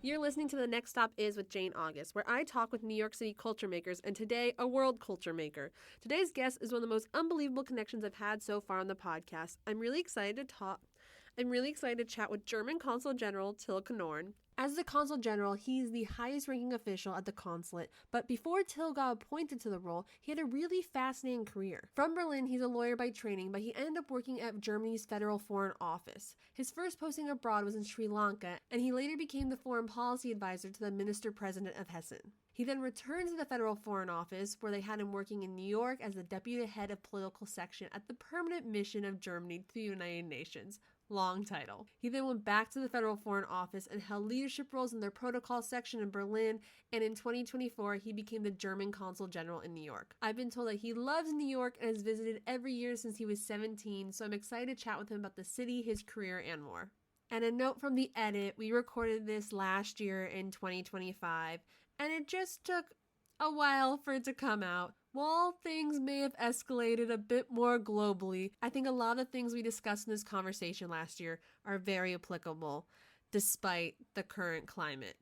You're listening to The Next Stop Is with Jane August, where I talk with New York City culture makers, and today, a world culture maker. Today's guest is one of the most unbelievable connections I've had so far on the podcast. I'm really excited to chat with German Consul General Till Knorn. As the Consul General, he's the highest ranking official at the consulate, but before Till got appointed to the role, he had a really fascinating career. From Berlin, he's a lawyer by training, but he ended up working at Germany's Federal Foreign Office. His first posting abroad was in Sri Lanka, and he later became the foreign policy advisor to the Minister-President of Hessen. He then returned to the Federal Foreign Office, where they had him working in New York as the deputy head of political section at the Permanent Mission of Germany to the United Nations. Long title. He then went back to the Federal Foreign Office and held leadership roles in their protocol section in Berlin, and in 2024, he became the German Consul General in New York. I've been told that he loves New York and has visited every year since he was 17, so I'm excited to chat with him about the city, his career, and more. And a note from the edit, we recorded this last year in 2025, and it just took a while for it to come out. While things may have escalated a bit more globally, I think a lot of the things we discussed in this conversation last year are very applicable despite the current climate,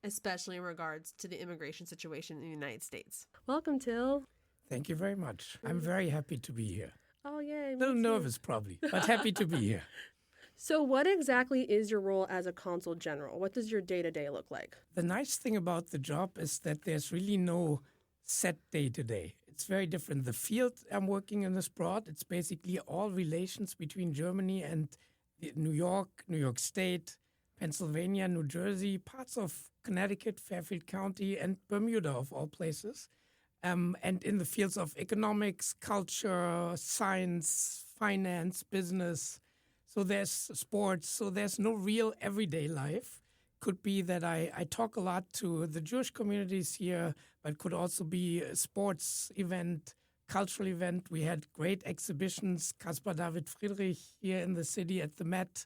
especially in regards to the immigration situation in the United States. Welcome, Till. Thank you very much. I'm very happy to be here. Oh, yay. A little nervous probably, but happy to be here. So what exactly is your role as a Consul General? What does your day-to-day look like? The nice thing about the job is that there's really no set day-to-day. It's very different. The field I'm working in is broad. It's basically all relations between Germany and New York, New York State, Pennsylvania, New Jersey, parts of Connecticut, Fairfield County, and Bermuda, of all places. And in the fields of economics, culture, science, finance, business. So there's sports. So there's no real everyday life. Could be that I talk a lot to the Jewish communities here, but could also be a sports event, cultural event. We had great exhibitions, Caspar David Friedrich here in the city at the Met.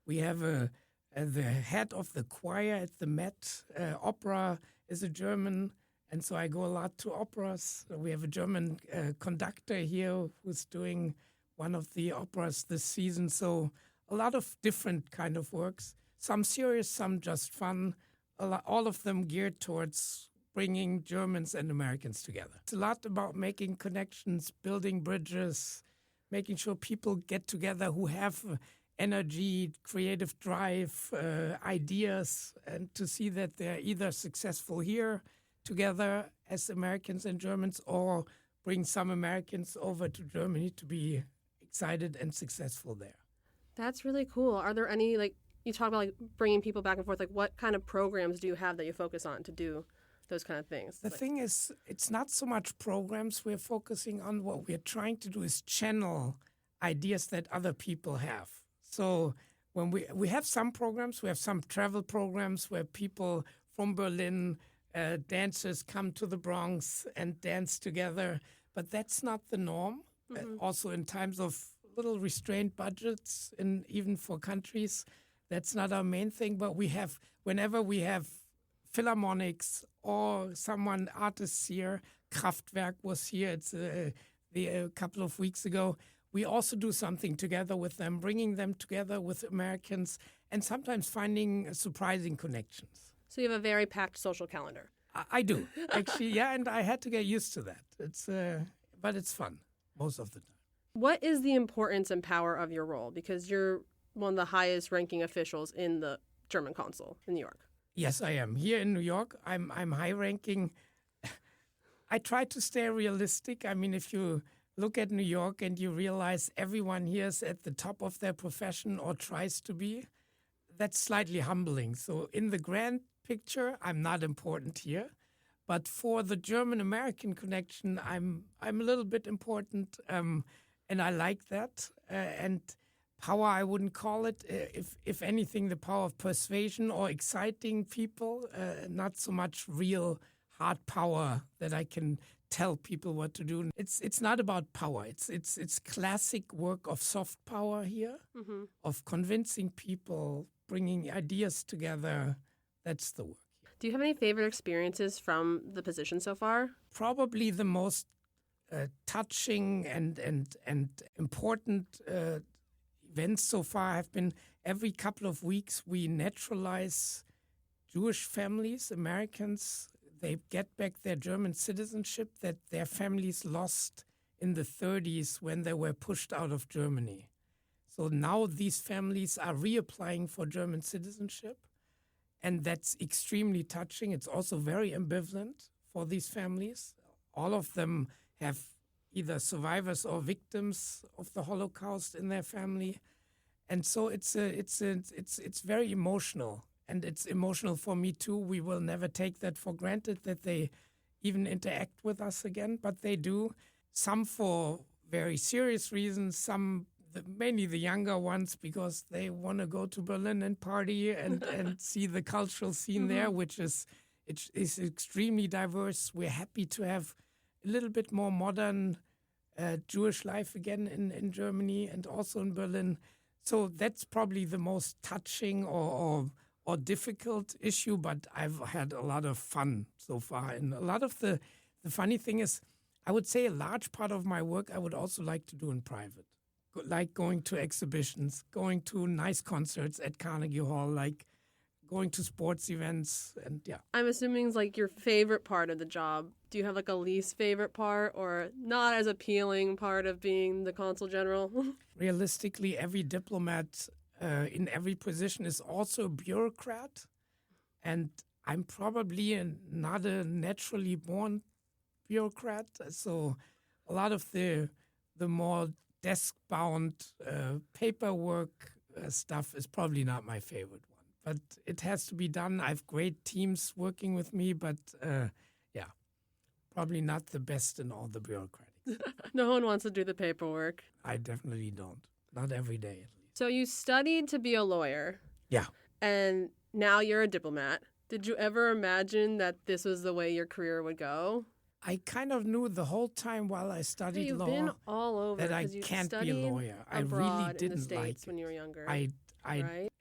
We have the head of the choir at the Met Opera is a German, and so I go a lot to operas. We have a German conductor here who's doing one of the operas this season. So a lot of different kind of works. Some serious, some just fun, all of them geared towards bringing Germans and Americans together. It's a lot about making connections, building bridges, making sure people get together who have energy, creative drive, ideas, and to see that they're either successful here together as Americans and Germans or bring some Americans over to Germany to be excited and successful there. That's really cool. Are there any, you talk about bringing people back and forth, what kind of programs do you have that you focus on to do those kind of things? The thing is, it's not so much programs we're focusing on. What we're trying to do is channel ideas that other people have. So when we have some programs, we have some travel programs where people from Berlin, dancers come to the Bronx and dance together, but that's not the norm. Also in times of little restrained budgets, and even for countries, that's not our main thing. But whenever we have philharmonics or artists here, Kraftwerk was here. It's a couple of weeks ago. We also do something together with them, bringing them together with Americans, and sometimes finding surprising connections. So you have a very packed social calendar. I do, actually, yeah, and I had to get used to that. But it's fun most of the time. What is the importance and power of your role? Because you're one of the highest ranking officials in the German consul in New York. Yes, I am. Here in New York, I'm high ranking. I try to stay realistic. I mean, if you look at New York and you realize everyone here is at the top of their profession or tries to be, that's slightly humbling. So in the grand picture, I'm not important here. But for the German-American connection, I'm a little bit important, and I like that. And power, I wouldn't call it. If anything, the power of persuasion or exciting people, not so much real hard power that I can tell people what to do. It's not about power. It's classic work of soft power here, of convincing people, bringing ideas together. That's the work. Do you have any favorite experiences from the position so far? Probably the most touching and important events so far have been every couple of weeks we naturalize Jewish families, Americans, they get back their German citizenship that their families lost in the 30s when they were pushed out of Germany. So now these families are reapplying for German citizenship, and that's extremely touching. It's also very ambivalent for these families. All of them have either survivors or victims of the Holocaust in their family. And so it's very emotional, and it's emotional for me too. We will never take that for granted that they even interact with us again, but they do. Some for very serious reasons, mainly the younger ones, because they want to go to Berlin and party and see the cultural scene there, which is extremely diverse. We're happy to have a little bit more modern Jewish life again in Germany and also in Berlin. So that's probably the most touching or difficult issue, but I've had a lot of fun so far. And a lot of the funny thing is, I would say a large part of my work I would also like to do in private, like going to exhibitions, going to nice concerts at Carnegie Hall, like going to sports events, and yeah. I'm assuming it's like your favorite part of the job. Do you have like a least favorite part or not as appealing part of being the consul general? Realistically, every diplomat in every position is also a bureaucrat, and I'm probably not a naturally born bureaucrat. So a lot of the more desk-bound paperwork stuff is probably not my favorite one. But it has to be done. I have great teams working with me, but probably not the best in all the bureaucratic. No one wants to do the paperwork. I definitely don't. Not every day, at least. So you studied to be a lawyer. Yeah. And now you're a diplomat. Did you ever imagine that this was the way your career would go? I kind of knew the whole time while I studied You've law been all over that I can't be a lawyer. I really didn't in the States like it. when you were younger. Right?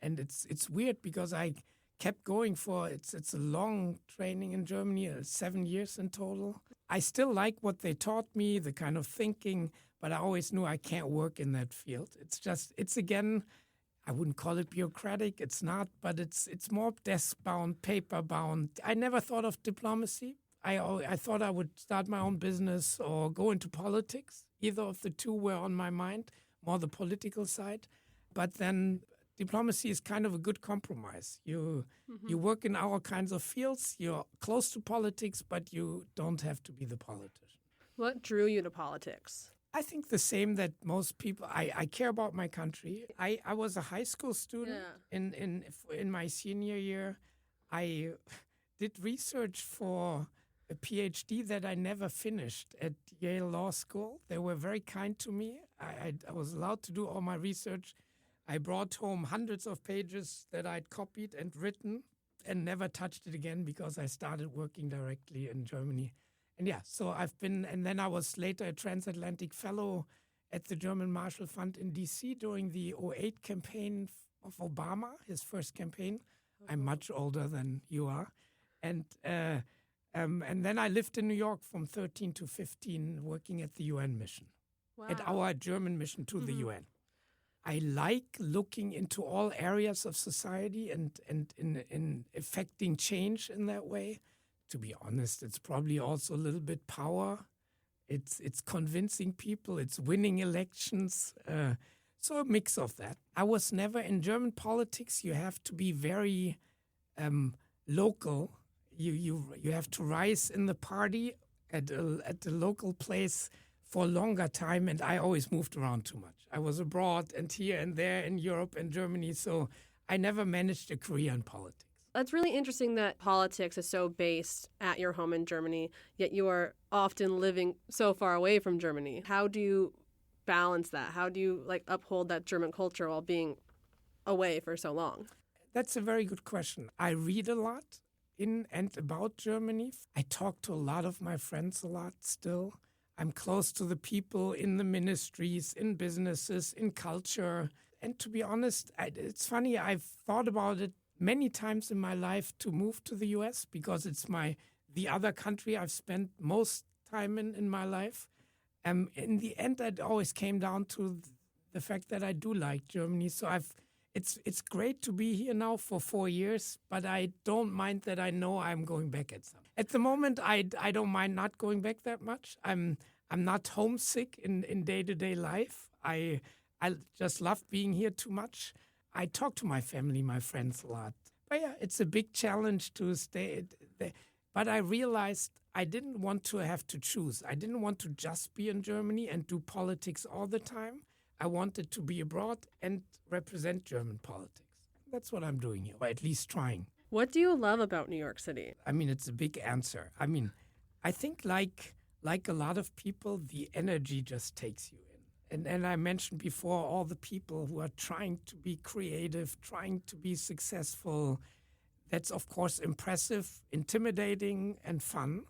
And it's weird because I kept going for it's a long training in Germany, 7 years in total. I still like what they taught me, the kind of thinking, but I always knew I can't work in that field. It's again, I wouldn't call it bureaucratic. It's not, but it's more desk-bound, paper-bound. I never thought of diplomacy. I thought I would start my own business or go into politics. Either of the two were on my mind, more the political side. But then diplomacy is kind of a good compromise. You work in our kinds of fields. You're close to politics, but you don't have to be the politician. What drew you to politics? I think the same that most people. I care about my country. I was a high school student in my senior year. I did research for a PhD that I never finished at Yale Law School. They were very kind to me. I was allowed to do all my research. I brought home hundreds of pages that I'd copied and written and never touched it again because I started working directly in Germany. And so I've been, and then I was later a transatlantic fellow at the German Marshall Fund in D.C. during the 2008 campaign of Obama, his first campaign. I'm much older than you are. And then I lived in New York from 13 to 15 working at the UN mission, at our German mission to the UN. I like looking into all areas of society and in affecting change in that way. To be honest, it's probably also a little bit power. It's convincing people. It's winning elections. So a mix of that. I was never in German politics. You have to be very local. You have to rise in the party at the local place for a longer time, and I always moved around too much. I was abroad and here and there in Europe and Germany, so I never managed a career in politics. That's really interesting that politics is so based at your home in Germany, yet you are often living so far away from Germany. How do you balance that? How do you uphold that German culture while being away for so long? That's a very good question. I read a lot in and about Germany. I talk to a lot of my friends a lot still. I'm close to the people in the ministries, in businesses, in culture. And to be honest, it's funny, I've thought about it many times in my life to move to the U.S. because it's the other country I've spent most time in my life. In the end, it always came down to the fact that I do like Germany. So it's great to be here now for 4 years, but I don't mind that I know I'm going back at some. At the moment, I don't mind not going back that much. I'm not homesick in day-to-day life. I just love being here too much. I talk to my family, my friends a lot. But yeah, it's a big challenge to stay there. But I realized I didn't want to have to choose. I didn't want to just be in Germany and do politics all the time. I wanted to be abroad and represent German politics. That's what I'm doing here, or at least trying. What do you love about New York City? I mean, it's a big answer. I mean, I think like a lot of people, the energy just takes you in. And I mentioned before all the people who are trying to be creative, trying to be successful. That's, of course, impressive, intimidating, and fun.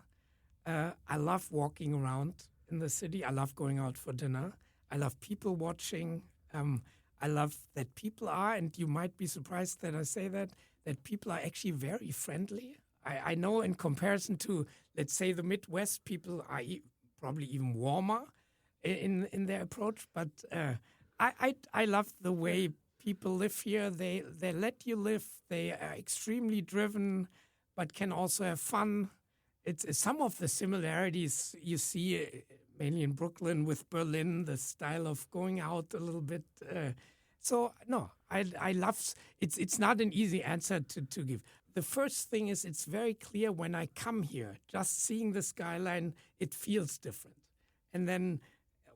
I love walking around in the city. I love going out for dinner. I love people watching. I love that people are, and you might be surprised that I say that people are actually very friendly. I know in comparison to, let's say, the Midwest, people are probably even warmer in their approach. But I love the way people live here. They let you live. They are extremely driven, but can also have fun. It's some of the similarities you see mainly in Brooklyn with Berlin, the style of going out a little bit. So no, I love. It's not an easy answer to give. The first thing is it's very clear when I come here, just seeing the skyline, it feels different. And then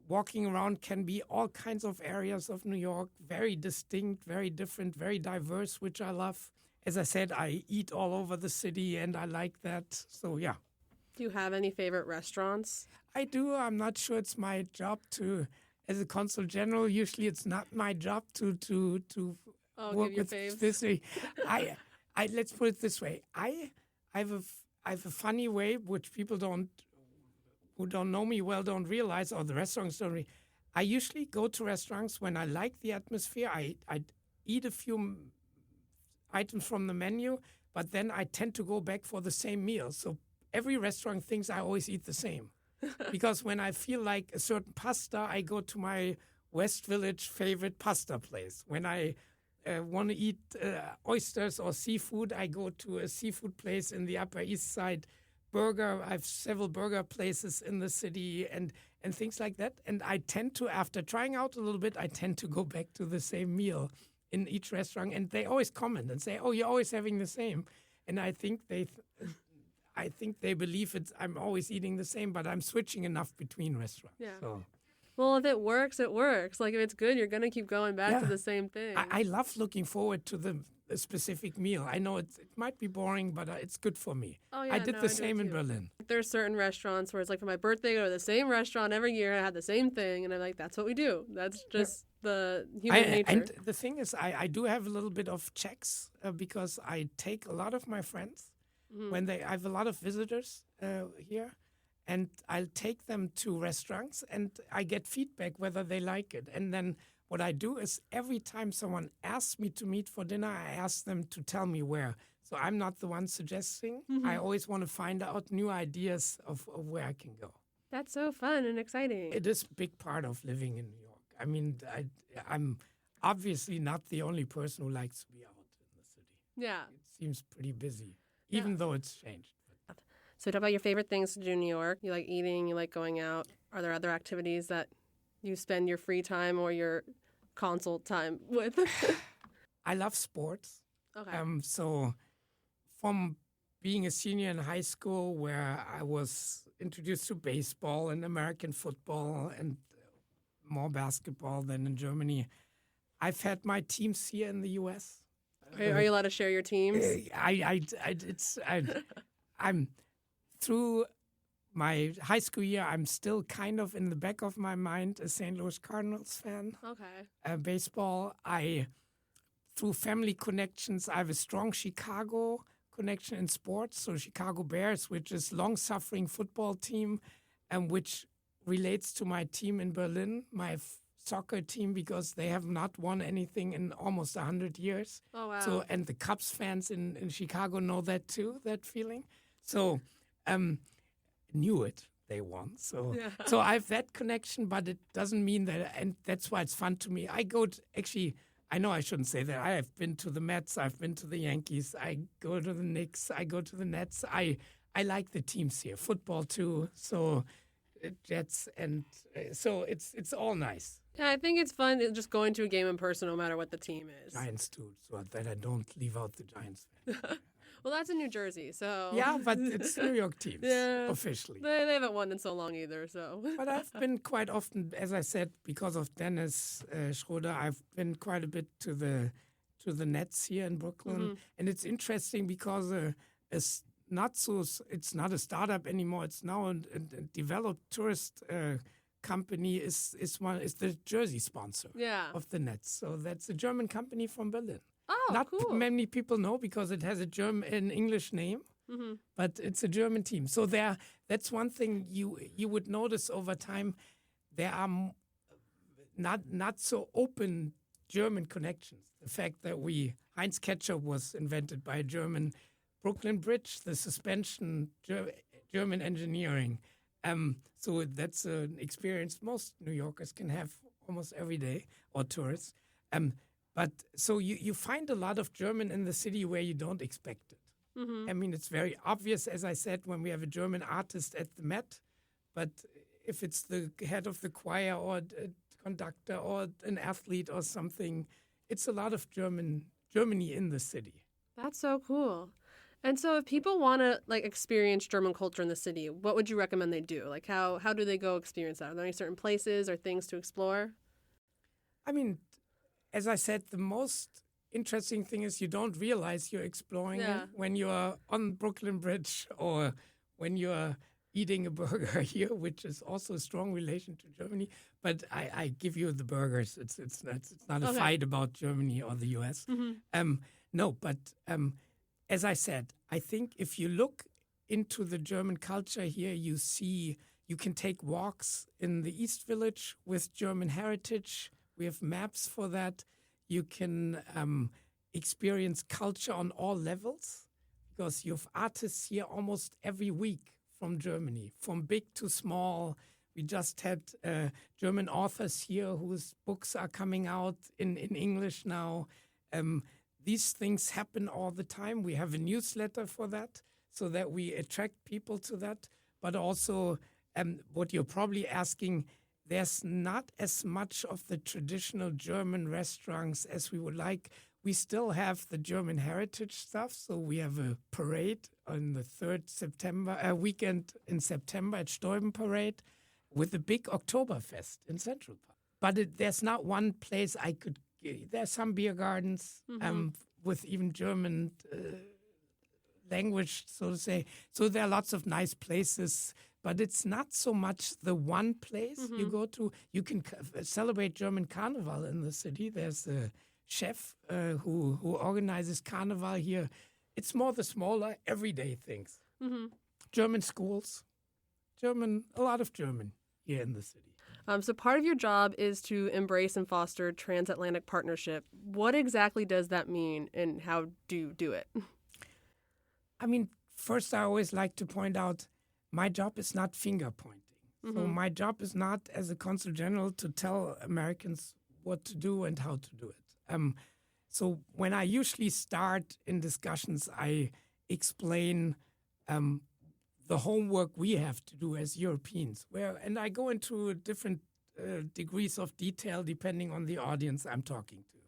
walking around can be all kinds of areas of New York, very distinct, very different, very diverse, which I love. As I said, I eat all over the city and I like that. So yeah. Do you have any favorite restaurants? I do. I'm not sure it's my job to, as a consul general, usually it's not my job to work with this. I let's put it this way. I have a funny way, which people who don't know me well don't realize, or the restaurants don't. I usually go to restaurants when I like the atmosphere. I eat a few items from the menu, but then I tend to go back for the same meal. So every restaurant thinks I always eat the same. Because when I feel like a certain pasta, I go to my West Village favorite pasta place. When I want to eat oysters or seafood, I go to a seafood place in the Upper East Side. Burger, I have several burger places in the city and things like that. And I tend to, after trying out a little bit, I tend to go back to the same meal in each restaurant. And they always comment and say, "Oh, you're always having the same." And I think they believe I'm always eating the same, but I'm switching enough between restaurants. Yeah. So. Well, if it works, it works. Like if it's good, you're going to keep going back to the same thing. I love looking forward to the specific meal. I know it might be boring, but it's good for me. Oh, yeah, I did the same in Berlin. There's certain restaurants where it's like for my birthday, I go to the same restaurant every year. I have the same thing. And I'm like, that's what we do. That's just the human nature. And the thing is, I do have a little bit of checks because I take a lot of my friends. When I have a lot of visitors here, and I'll take them to restaurants, and I get feedback whether they like it. And then what I do is every time someone asks me to meet for dinner, I ask them to tell me where. So I'm not the one suggesting. I always want to find out new ideas of where I can go. That's so fun and exciting. It is a big part of living in New York. I mean, I'm obviously not the only person who likes to be out in the city. Yeah. It seems pretty busy. Even though it's changed. So talk about your favorite things to do in New York. You like eating, you like going out. Are there other activities that you spend your free time or your consul time with? I love sports. Okay. So from being a senior in high school where I was introduced to baseball and American football and more basketball than in Germany, I've had my teams here in the U.S. Are you allowed to share your teams? I'm through my high school year. I'm still kind of in the back of my mind a St. Louis Cardinals fan. Okay. Baseball. Through family connections, I have a strong Chicago connection in sports. So Chicago Bears, which is long-suffering football team, and which relates to my team in Berlin, my soccer team, because they have not won anything in almost 100 years. Oh, wow. So, and the Cubs fans in Chicago know that too, that feeling. So, knew it, they won. So, so I have that connection, but it doesn't mean that, and that's why it's fun to me. I I know I shouldn't say that. I have been to the Mets. I've been to the Yankees. I go to the Knicks. I go to the Nets. I like the teams here. Football too. So Jets and so it's all nice. Yeah, I think it's fun just going to a game in person no matter what the team is. Giants too, so that I don't leave out the Giants fan. Well, that's in New Jersey, so... Yeah, but it's New York teams, officially. They haven't won in so long either, so... But I've been quite often, as I said, because of Dennis Schroeder, I've been quite a bit to the Nets here in Brooklyn. And it's interesting because it's not a startup anymore. It's now a developed tourist company is the jersey sponsor of the Nets. So that's a German company from Berlin. Oh, Not cool. many people know because it has an English name, but it's a German team. So that's one thing you would notice over time. There are not so open German connections. The fact that Heinz Ketchup was invented by a German, Brooklyn Bridge, the suspension, German engineering. So that's an experience most New Yorkers can have almost every day, or tourists. But so you find a lot of German in the city where you don't expect it. I mean, it's very obvious, as I said, when we have a German artist at the Met. But if it's the head of the choir or a conductor or an athlete or something, it's a lot of Germany in the city. That's so cool. And so if people want to experience German culture in the city, what would you recommend they do? Like how do they go experience that? Are there any certain places or things to explore? I mean, as I said, the most interesting thing is you don't realize you're exploring it when you're on Brooklyn Bridge or when you're eating a burger here, which is also a strong relation to Germany. But I give you the burgers. It's not a fight about Germany or the U.S. No, but as I said, I think if you look into the German culture here, you can take walks in the East Village with German heritage. We have maps for that. You can experience culture on all levels because you have artists here almost every week from Germany, from big to small. We just had German authors here whose books are coming out in English now. These things happen all the time. We have a newsletter for that so that we attract people to that. But also, what you're probably asking, there's not as much of the traditional German restaurants as we would like. We still have the German heritage stuff. So we have a parade on the 3rd September weekend in September at Steuben Parade with a big Oktoberfest in Central Park. But there's not one place there's some beer gardens with even German language, so to say. So there are lots of nice places. But it's not so much the one place you go to. You can celebrate German Carnival in the city. There's a chef who organizes Carnival here. It's more the smaller, everyday things. German schools, a lot of German here in the city. So part of your job is to embrace and foster transatlantic partnership. What exactly does that mean, and how do you do it? I mean, first I always like to point out my job is not finger pointing. So my job is not as a consul general to tell Americans what to do and how to do it. So when I usually start in discussions, I explain the homework we have to do as Europeans. And I go into different degrees of detail depending on the audience I'm talking to.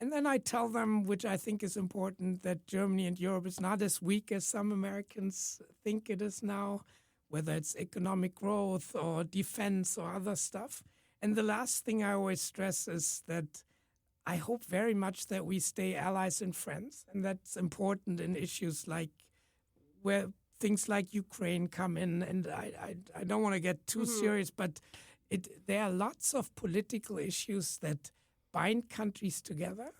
And then I tell them, which I think is important, that Germany and Europe is not as weak as some Americans think it is now, whether it's economic growth or defense or other stuff. And the last thing I always stress is that I hope very much that we stay allies and friends. And that's important in issues like where things like Ukraine come in. And I don't want to get too serious, but there are lots of political issues that bind countries together,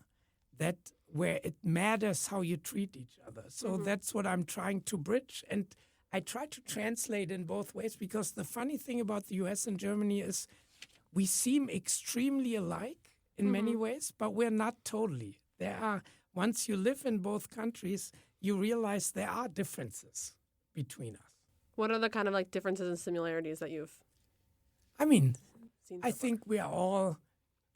where it matters how you treat each other. So that's what I'm trying to bridge. And I try to translate in both ways, because the funny thing about the US and Germany is we seem extremely alike in many ways, but we're not totally. Once you live in both countries, you realize there are differences between us. What are the kind of differences and similarities that you've I mean, seen? I think we are all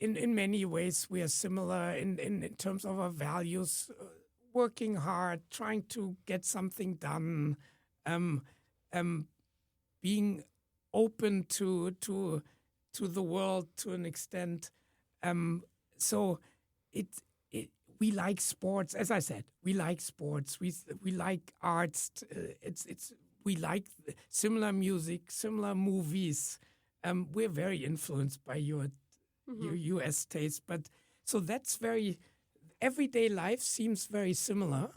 in many ways, we are similar in terms of our values, working hard, trying to get something done, um, being open to the world to an extent. So it we like sports, as I said. We like sports. We like arts. We like similar music, similar movies. We're very influenced by your U.S. taste, but so that's very everyday life seems very similar.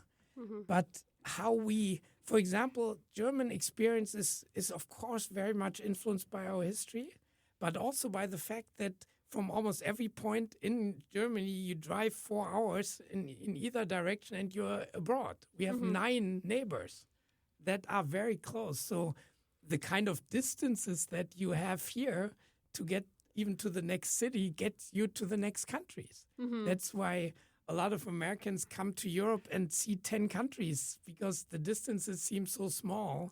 But how we, for example, German experience is of course very much influenced by our history, but also by the fact that from almost every point in Germany, you drive 4 hours in either direction and you're abroad. We have 9 neighbors that are very close. So the kind of distances that you have here to get even to the next city gets you to the next countries. That's why a lot of Americans come to Europe and see 10 countries because the distances seem so small.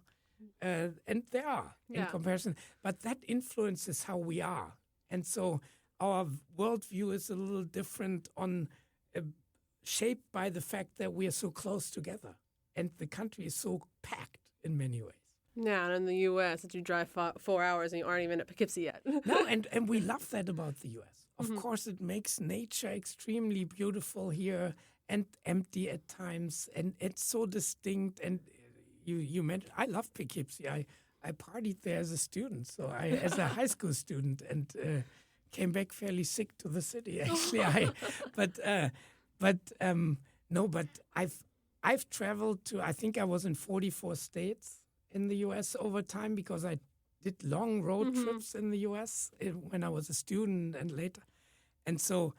And they are in comparison. But that influences how we are. And so our worldview is a little different shaped by the fact that we are so close together. And the country is so packed in many ways. Yeah, and in the U.S., that you drive 4 hours and you aren't even at Poughkeepsie yet. No, and we love that about the U.S. Of course, it makes nature extremely beautiful here and empty at times. And it's so distinct. And you mentioned, I love Poughkeepsie. I partied there as a student, as a high school student, and came back fairly sick to the city, actually. But I've traveled to, I think I was in 44 states in the U.S. over time because I did long road trips in the U.S. When I was a student and later. And so,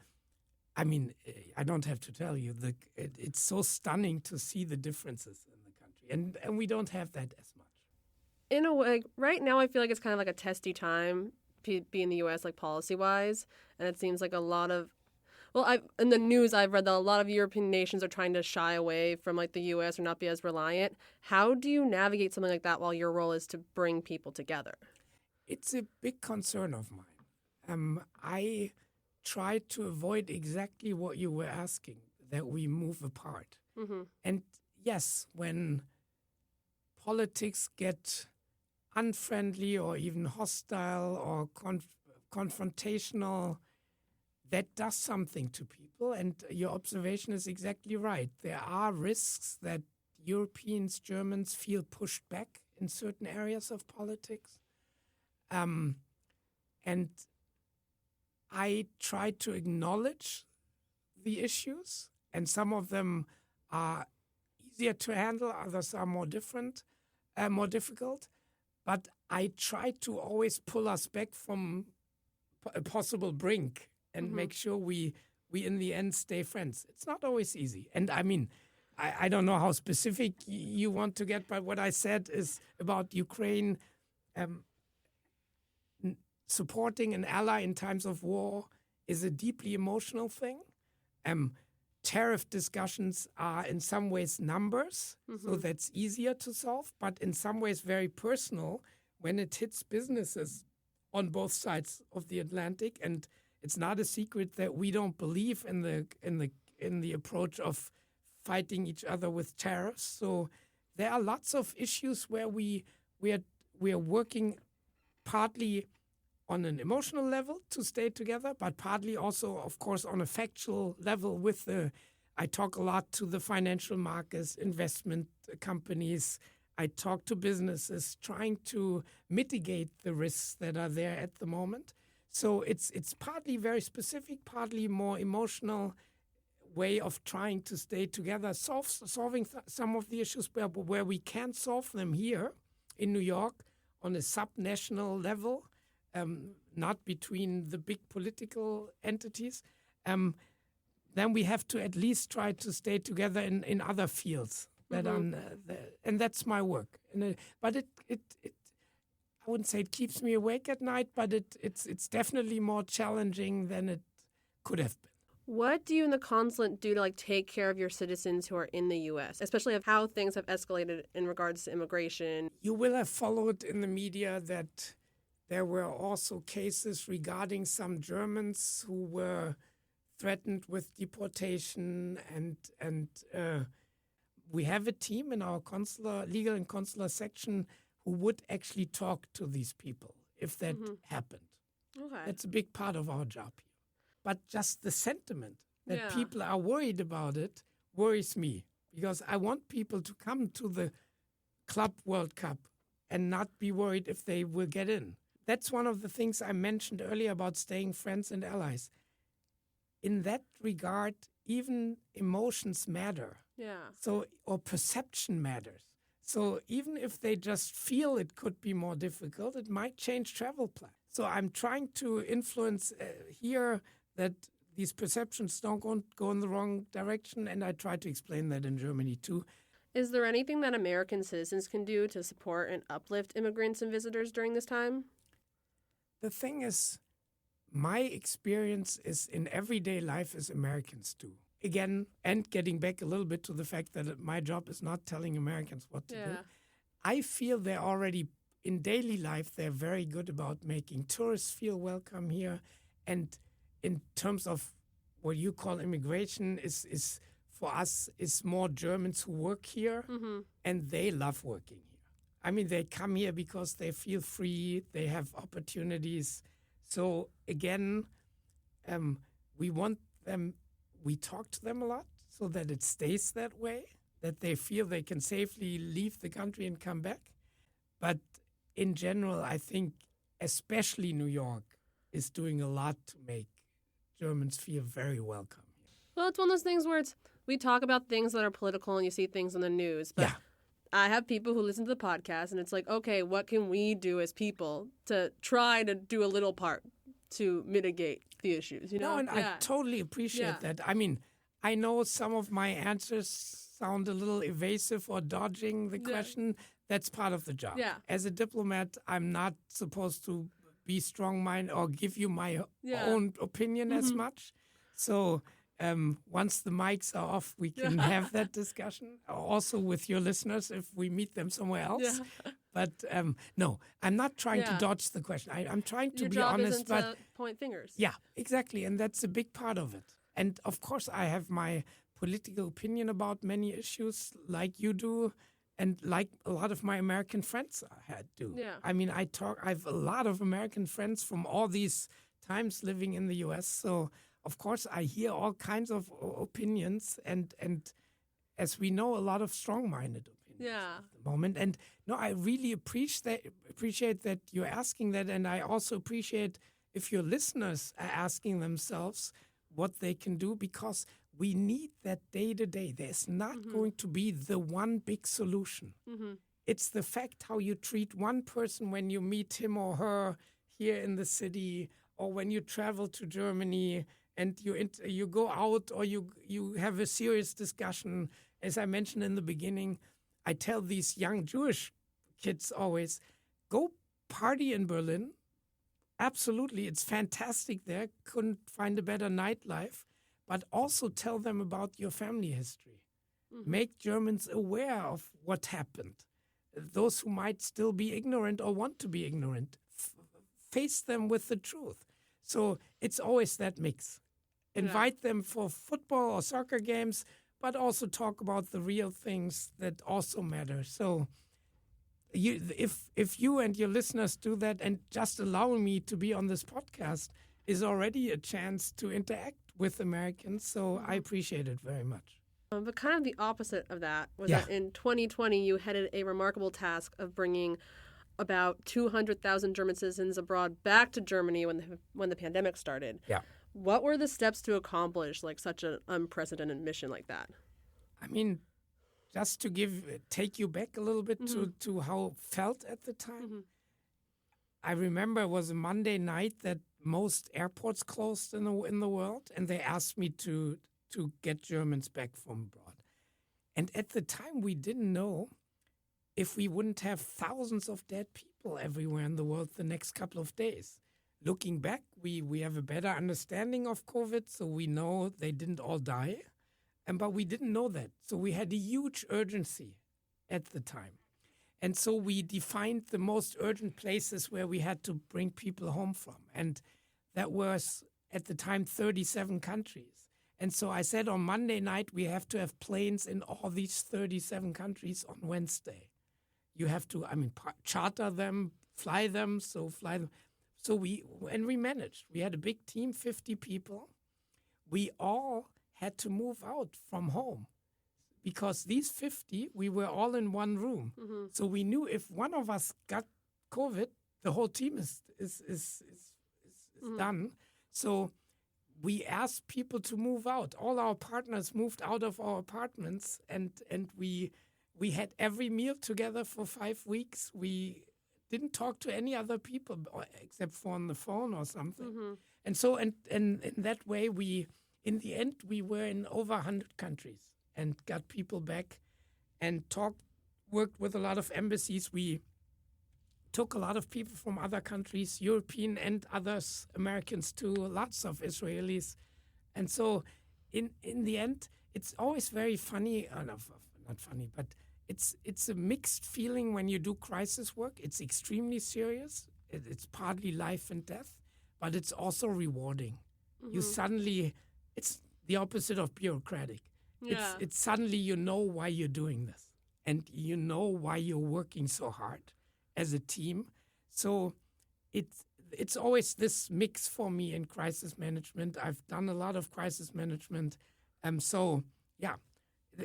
I mean, I don't have to tell you, it's so stunning to see the differences in the country. And we don't have that as much. In a way, right now I feel like it's kind of like a testy time to be in the U.S., like policy-wise. And it seems like a lot of, in the news I've read that a lot of European nations are trying to shy away from like the U.S. or not be as reliant. How do you navigate something like that while your role is to bring people together? It's a big concern of mine. I try to avoid exactly what you were asking, that we move apart. And yes, when politics get unfriendly or even hostile or confrontational, that does something to people. And your observation is exactly right. There are risks that Europeans, Germans feel pushed back in certain areas of politics. And I try to acknowledge the issues, and some of them are easier to handle, others are more difficult. But I try to always pull us back from a possible brink and make sure we in the end stay friends. It's not always easy. And I mean, I don't know how specific you want to get, but what I said is about Ukraine supporting an ally in times of war is a deeply emotional thing. Tariff discussions are in some ways numbers, so that's easier to solve, but in some ways very personal when it hits businesses on both sides of the Atlantic. And it's not a secret that we don't believe in the approach of fighting each other with tariffs. So there are lots of issues where we are working partly on an emotional level to stay together, but partly also, of course, on a factual level I talk a lot to the financial markets, investment companies. I talk to businesses trying to mitigate the risks that are there at the moment. So it's partly very specific, partly more emotional way of trying to stay together, solving some of the issues where we can solve them here in New York on a subnational level. Not between the big political entities, then we have to at least try to stay together in other fields that are, and that's my work. But it I wouldn't say it keeps me awake at night, but it's definitely more challenging than it could have been. What do you and the consulate do to like take care of your citizens who are in the U.S., especially of how things have escalated in regards to immigration? You will have followed in the media that There were also cases regarding some Germans who were threatened with deportation, and we have a team in our legal and consular section who would actually talk to these people if that happened. Okay. That's a big part of our job here. But just the sentiment that Yeah. people are worried about it worries me, because I want people to come to the Club World Cup and not be worried if they will get in. That's one of the things I mentioned earlier about staying friends and allies. In that regard, even emotions matter. Yeah. So, or perception matters. So even if they just feel it could be more difficult, it might change travel plans. So I'm trying to influence here that these perceptions don't go in the wrong direction, and I try to explain that in Germany too. Is there anything that American citizens can do to support and uplift immigrants and visitors during this time? The thing is, my experience is in everyday life as Americans do. Again, and getting back a little bit to the fact that my job is not telling Americans what to do. I feel they're already, in daily life, they're very good about making tourists feel welcome here. And in terms of what you call immigration, is for us, is more Germans who work here, and they love working here. I mean, they come here because they feel free, they have opportunities. So again, we want them, we talk to them a lot so that it stays that way, that they feel they can safely leave the country and come back. But in general, I think especially New York is doing a lot to make Germans feel very welcome. Well, it's one of those things where we talk about things that are political and you see things in the news. But I have people who listen to the podcast and it's like, okay, what can we do as people to try to do a little part to mitigate the issues? You know? No, and I totally appreciate that. I mean, I know some of my answers sound a little evasive or dodging the question. That's part of the job. Yeah. As a diplomat, I'm not supposed to be strong-minded or give you my own opinion as much. So once the mics are off, we can have that discussion, also with your listeners if we meet them somewhere else. Yeah. But no, I'm not trying to dodge the question. I'm trying to be honest. Your job isn't to point fingers. Yeah, exactly. And that's a big part of it. And of course, I have my political opinion about many issues like you do. And like a lot of my American friends do. Yeah. I mean, I have a lot of American friends from all these times living in the U.S. So, of course, I hear all kinds of opinions. And as we know, a lot of strong-minded opinions at the moment. And no, I really appreciate that you're asking that. And I also appreciate if your listeners are asking themselves what they can do, because we need that day to day. There's not going to be the one big solution. It's the fact how you treat one person when you meet him or her here in the city, or when you travel to Germany and you go out or you have a serious discussion. As I mentioned in the beginning, I tell these young Jewish kids always, go party in Berlin. Absolutely, it's fantastic there. Couldn't find a better nightlife. But also tell them about your family history. Make Germans aware of what happened. Those who might still be ignorant or want to be ignorant, face them with the truth. So it's always that mix. Invite them for football or soccer games, but also talk about the real things that also matter. So if you and your listeners do that, and just allowing me to be on this podcast is already a chance to interact with Americans, so I appreciate it very much. But kind of the opposite of that was that in 2020 you headed a remarkable task of bringing about 200,000 German citizens abroad back to Germany when the pandemic started. Yeah. What were the steps to accomplish like such an unprecedented mission like that? I mean, just to take you back a little bit to how it felt at the time. I remember it was a Monday night that most airports closed in the world, and they asked me to get Germans back from abroad. And at the time, we didn't know if we wouldn't have thousands of dead people everywhere in the world the next couple of days. Looking back, we have a better understanding of COVID, so we know they didn't all die. But we didn't know that. So we had a huge urgency at the time. And so we defined the most urgent places where we had to bring people home from. And that was, at the time, 37 countries. And so I said on Monday night, we have to have planes in all these 37 countries on Wednesday. You have to, charter them, fly them, So we managed. We had a big team, 50 people. We all had to move out from home because these 50, we were all in one room. Mm-hmm. So we knew if one of us got COVID, the whole team is done. So we asked people to move out. All our partners moved out of our apartments, and we had every meal together for 5 weeks. We didn't talk to any other people except for on the phone or something. Mm-hmm. And so, and in that way, in the end, we were in over 100 countries and got people back and worked with a lot of embassies. We took a lot of people from other countries, European and others, Americans too, lots of Israelis. And so in the end, it's always very funny, not funny, but it's a mixed feeling when you do crisis work. It's extremely serious. It's partly life and death, but it's also rewarding. Mm-hmm. You suddenly, it's the opposite of bureaucratic. Yeah. It's suddenly you know why you're doing this, and you know why you're working so hard as a team. So it's always this mix for me in crisis management. I've done a lot of crisis management. So yeah,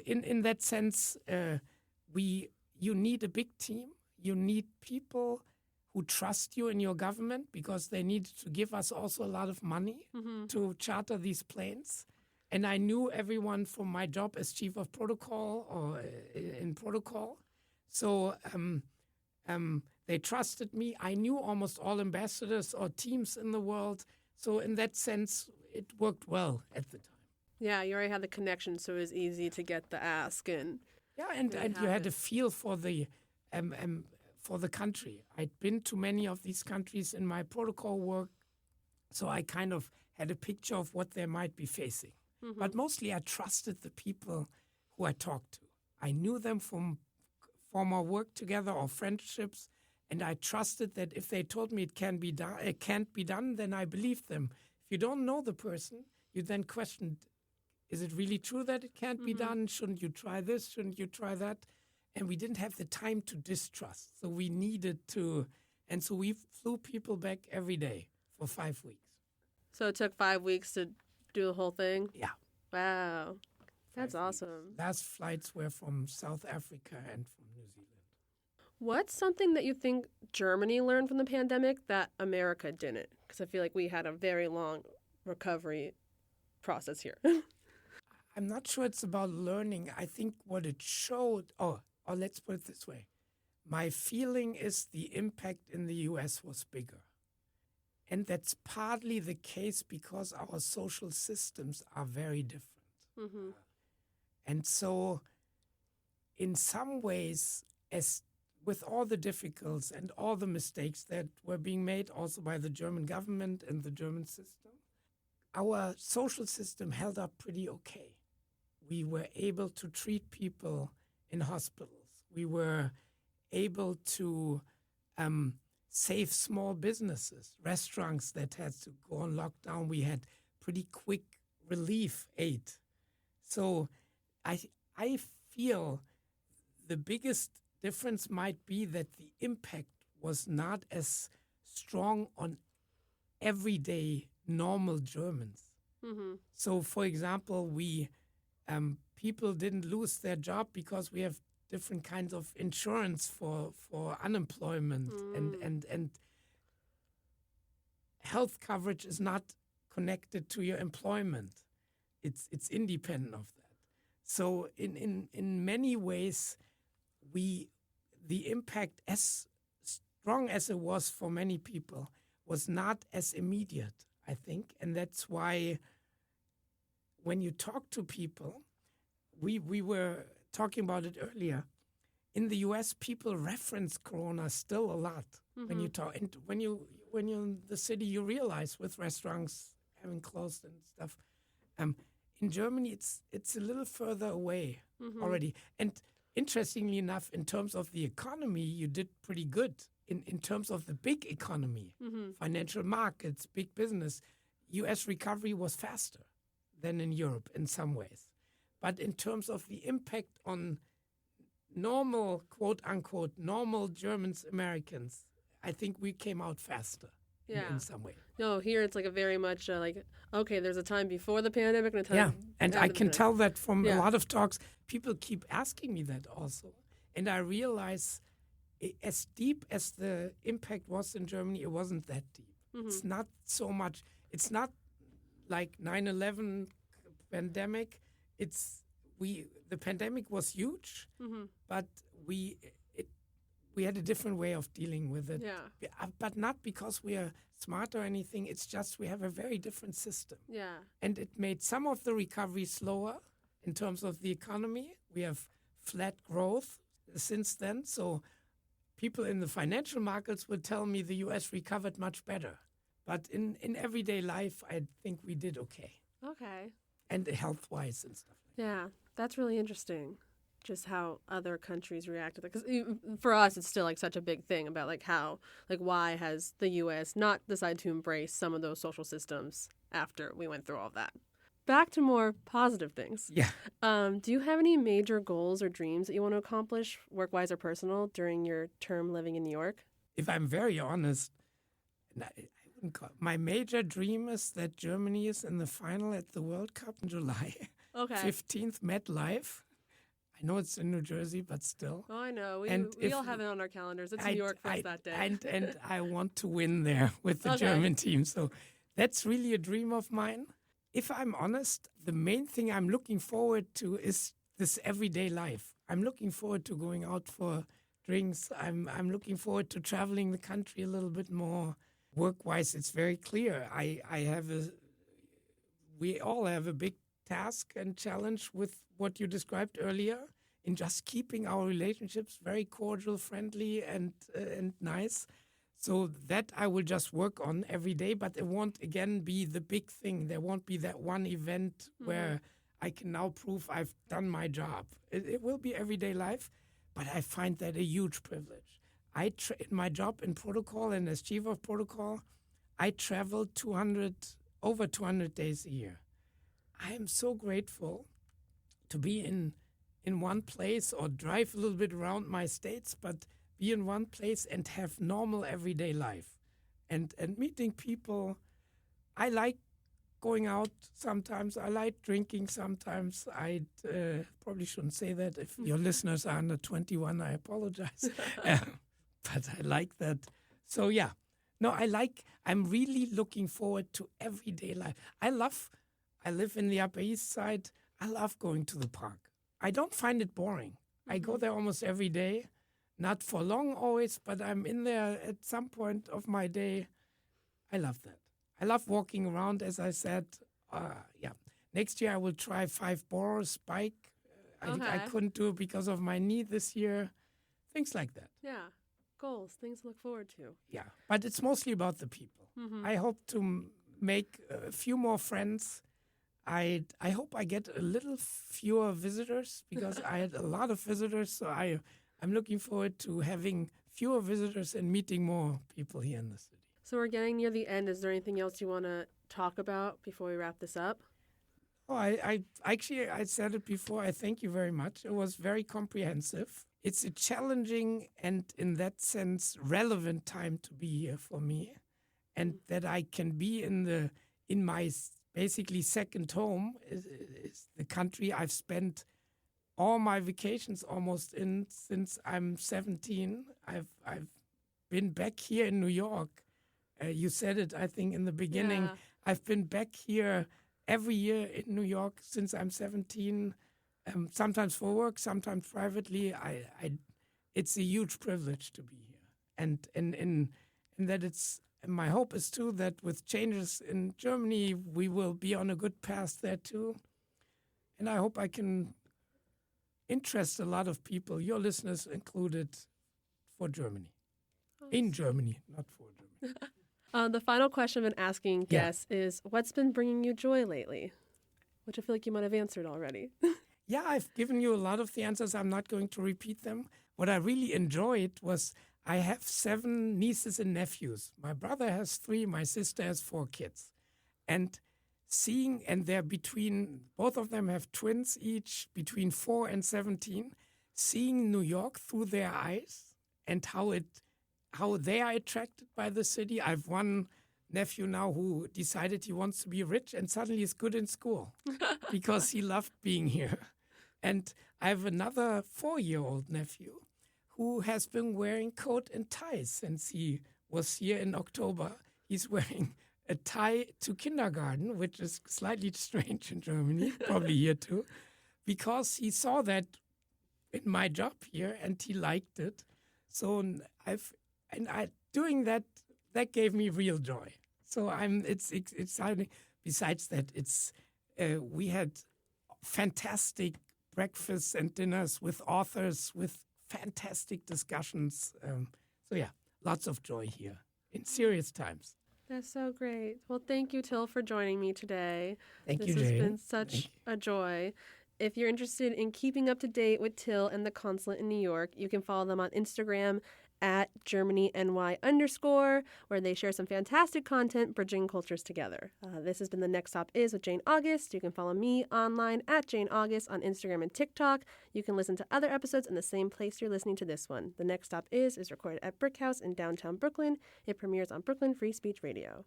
in that sense, you need a big team. You need people who trust you in your government because they need to give us also a lot of money Mm-hmm. to charter these planes. And I knew everyone from my job as chief of protocol or in protocol. So they trusted me. I knew almost all ambassadors or teams in the world. So in that sense, it worked well at the time. Yeah, you already had the connection, so it was easy to get the ask and and you had a feel for the country. I'd been to many of these countries in my protocol work, so I kind of had a picture of what they might be facing. Mm-hmm. But mostly I trusted the people who I talked to. I knew them from former work together or friendships, and I trusted that if they told me it can't be done, then I believed them. If you don't know the person, you then question, is it really true that it can't be done? Shouldn't you try this? Shouldn't you try that? And we didn't have the time to distrust. So we needed to, and so we flew people back every day for 5 weeks. So it took 5 weeks to do the whole thing? Yeah. Wow. That's 5 weeks. awesome. Last flights were from South Africa and from New Zealand. What's something that you think Germany learned from the pandemic that America didn't? Because I feel like we had a very long recovery process here. I'm not sure it's about learning. I think what it showed, or let's put it this way. My feeling is the impact in the US was bigger. And that's partly the case because our social systems are very different. Mm-hmm. And so in some ways, as with all the difficulties and all the mistakes that were being made also by the German government and the German system, our social system held up pretty okay. We were able to treat people in hospitals. We were able to save small businesses, restaurants that had to go on lockdown. We had pretty quick relief aid. So I feel the biggest difference might be that the impact was not as strong on everyday normal Germans. Mm-hmm. So, for example, people didn't lose their job because we have different kinds of insurance for unemployment and health coverage is not connected to your employment. It's independent of that. So in many ways, the impact, as strong as it was for many people, was not as immediate, I think. And that's why when you talk to people, we were talking about it earlier. In the US, people reference Corona still a lot. Mm-hmm. When you talk, and when you're in the city, you realize with restaurants having closed and stuff. In Germany, it's a little further away already. And interestingly enough, in terms of the economy, you did pretty good. In terms of the big economy, financial markets, big business, U.S. recovery was faster than in Europe in some ways. But in terms of the impact on normal, quote unquote, normal Germans, Americans, I think we came out faster in some way. No, here it's like a very much okay, there's a time before the pandemic and a time and after I the can pandemic. tell that from a lot of talks. People keep asking me that also. And I realize as deep as the impact was in Germany, it wasn't that deep. It's not so much. It's not like 9/11 pandemic. The pandemic was huge, but we had a different way of dealing with it. Yeah. But not because we are smart or anything. It's just we have a very different system. Yeah. And it made some of the recovery slower in terms of the economy. We have flat growth since then. So people in the financial markets would tell me the U.S. recovered much better. But in everyday life, I think we did okay. Okay. And health-wise and stuff. Yeah, that's really interesting. Just how other countries reacted. Because for us, it's still like such a big thing about like how, like why has the U.S. not decided to embrace some of those social systems after we went through all of that. Back to more positive things. Yeah. Do you have any major goals or dreams that you want to accomplish, work-wise or personal, during your term living in New York? If I'm very honest, my major dream is that Germany is in the final at the World Cup in July. Okay. 15th MetLife. I know it's in New Jersey, but still. Oh, I know. We all have it on our calendars. It's New York for us that day. And I want to win there with the Okay. German team. So that's really a dream of mine. If I'm honest, the main thing I'm looking forward to is this everyday life. I'm looking forward to going out for drinks. I'm looking forward to traveling the country a little bit more. Work-wise, it's very clear. We all have a big task and challenge with what you described earlier in just keeping our relationships very cordial, friendly, and nice. So that I will just work on every day, but it won't again be the big thing. There won't be that one event where I can now prove I've done my job. It will be everyday life, but I find that a huge privilege. In my job in protocol and as chief of protocol, I travel over 200 days a year. I am so grateful to be in one place or drive a little bit around my states, but be in one place and have normal everyday life and meeting people. I like going out sometimes. I like drinking sometimes. I probably shouldn't say that. If your listeners are under 21, I apologize. But I like that. So, yeah. No, I'm really looking forward to everyday life. I live in the Upper East Side. I love going to the park. I don't find it boring. I go there almost every day. Not for long always, but I'm in there at some point of my day. I love that. I love walking around, as I said. Next year I will try 5 boroughs bike. I couldn't do it because of my knee this year. Things like that. Yeah. Goals, things to look forward to. Yeah, but it's mostly about the people. I hope to make a few more friends. I hope I get a little fewer visitors because I had a lot of visitors. So I'm looking forward to having fewer visitors and meeting more people here in the city. So we're getting near the end. Is there anything else you want to talk about before we wrap this up? Oh, I said it before. I thank you very much. It was very comprehensive. It's a challenging and, in that sense, relevant time to be here for me, and that I can be in my basically second home is the country I've spent all my vacations almost in since I'm 17. I've been back here in New York. You said it, I think, in the beginning. Yeah. I've been back here every year in New York since I'm 17. Sometimes for work, sometimes privately. It's a huge privilege to be here, and that it's. My hope is too that with changes in Germany, we will be on a good path there too, and I hope I can interest a lot of people, your listeners included, for Germany, in Germany, not for Germany. The final question I've been asking guests is, what's been bringing you joy lately? Which I feel like you might have answered already. Yeah, I've given you a lot of the answers. I'm not going to repeat them. What I really enjoyed was I have 7 nieces and nephews. My brother has 3, my sister has 4 kids. And and they're both of them have twins each, between 4 and 17, seeing New York through their eyes and how they are attracted by the city. I've one nephew now who decided he wants to be rich and suddenly is good in school because he loved being here. And I have another 4-year-old nephew who has been wearing coat and tie since he was here in October. He's wearing a tie to kindergarten, which is slightly strange in Germany, probably here too, because he saw that in my job here and he liked it. So doing that gave me real joy. So it's exciting. Besides that, we had fantastic breakfasts and dinners with authors, with fantastic discussions. So yeah, lots of joy here in serious times. That's so great. Well, thank you, Till, for joining me today. Thank you, This has Jane. been such a joy. If you're interested in keeping up to date with Till and the consulate in New York, you can follow them on Instagram at GermanyNY_, where they share some fantastic content bridging cultures together. This has been The Next Stop Is with Jane August. You can follow me online at Jane August on Instagram and TikTok. You can listen to other episodes in the same place you're listening to this one. The Next Stop Is recorded at Brick House in downtown Brooklyn. It premieres on Brooklyn Free Speech Radio.